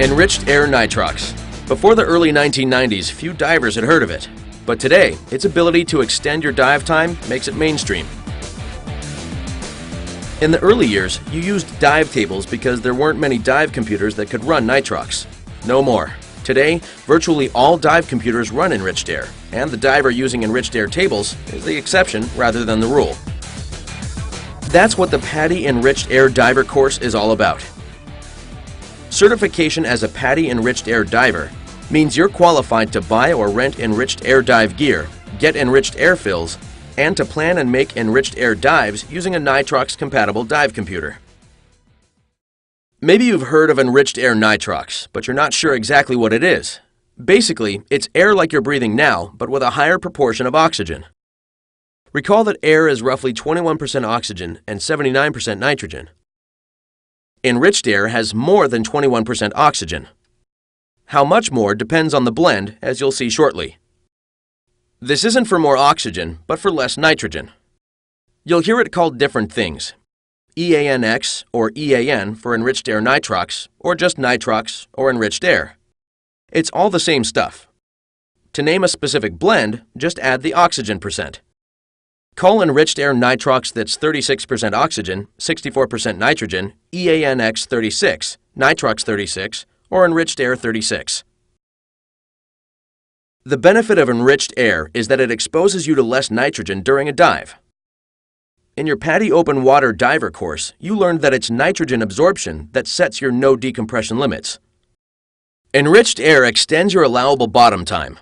Enriched air nitrox. Before the early 1990s, few divers had heard of it. But today, its ability to extend your dive time makes it mainstream. In the early years, you used dive tables because there weren't many dive computers that could run nitrox. No more. Today, virtually all dive computers run enriched air, and the diver using enriched air tables is the exception rather than the rule. That's what the PADI Enriched Air Diver course is all about. Certification as a PADI Enriched Air Diver means you're qualified to buy or rent enriched air dive gear, get enriched air fills, and to plan and make enriched air dives using a nitrox-compatible dive computer. Maybe you've heard of enriched air nitrox, but you're not sure exactly what it is. Basically, it's air like you're breathing now, but with a higher proportion of oxygen. Recall that air is roughly 21% oxygen and 79% nitrogen. Enriched air has more than 21% oxygen. How much more depends on the blend, as you'll see shortly. This isn't for more oxygen, but for less nitrogen. You'll hear it called different things. EANX or EAN for enriched air nitrox, or just nitrox or enriched air. It's all the same stuff. To name a specific blend, just add the oxygen percent. Call enriched air nitrox that's 36% oxygen, 64% nitrogen, EANX 36, nitrox 36, or enriched air 36. The benefit of enriched air is that it exposes you to less nitrogen during a dive. In your PADI Open Water Diver course, you learned that it's nitrogen absorption that sets your no decompression limits. Enriched air extends your allowable bottom time,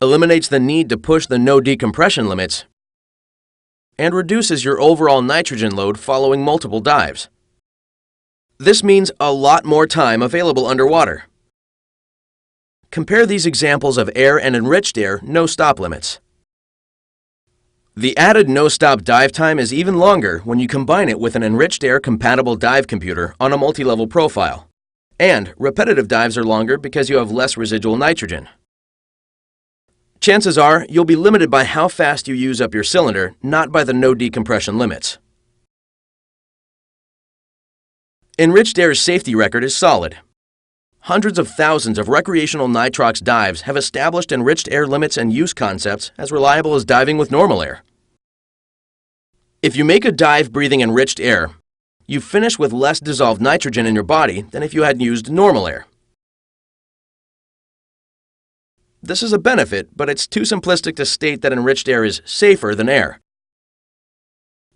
eliminates the need to push the no decompression limits, and reduces your overall nitrogen load following multiple dives. This means a lot more time available underwater. Compare these examples of air and enriched air no-stop limits. The added no-stop dive time is even longer when you combine it with an enriched air compatible dive computer on a multi-level profile. And repetitive dives are longer because you have less residual nitrogen. Chances are you'll be limited by how fast you use up your cylinder, not by the no decompression limits. Enriched air's safety record is solid. Hundreds of thousands of recreational nitrox dives have established enriched air limits and use concepts as reliable as diving with normal air. If you make a dive breathing enriched air, you finish with less dissolved nitrogen in your body than if you had used normal air. This is a benefit, but it's too simplistic to state that enriched air is safer than air.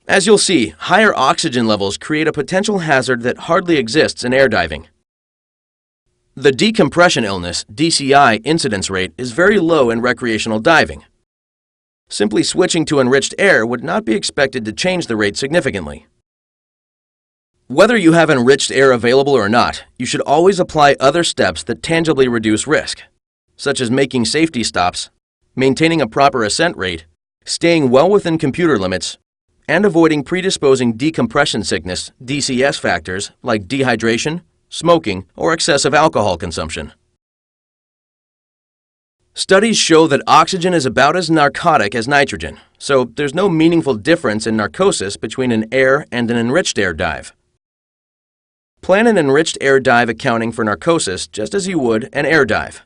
As you'll see, higher oxygen levels create a potential hazard that hardly exists in air diving. The decompression illness, DCI, incidence rate is very low in recreational diving. Simply switching to enriched air would not be expected to change the rate significantly. Whether you have enriched air available or not, you should always apply other steps that tangibly reduce risk, such as making safety stops, maintaining a proper ascent rate, staying well within computer limits, and avoiding predisposing decompression sickness, DCS factors like dehydration, smoking, or excessive alcohol consumption. Studies show that oxygen is about as narcotic as nitrogen, so there's no meaningful difference in narcosis between an air and an enriched air dive. Plan an enriched air dive accounting for narcosis just as you would an air dive.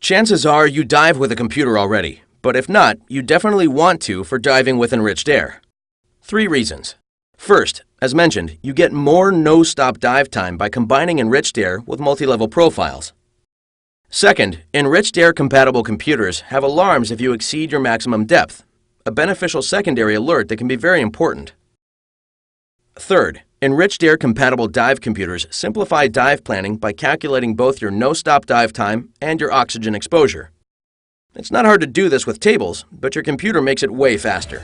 Chances are you dive with a computer already, but if not, you definitely want to for diving with enriched air. 3 reasons. First, as mentioned, you get more no-stop dive time by combining enriched air with multi-level profiles. Second, enriched air compatible computers have alarms if you exceed your maximum depth, a beneficial secondary alert that can be very important. Third, enriched air compatible dive computers simplify dive planning by calculating both your no-stop dive time and your oxygen exposure. It's not hard to do this with tables, but your computer makes it way faster.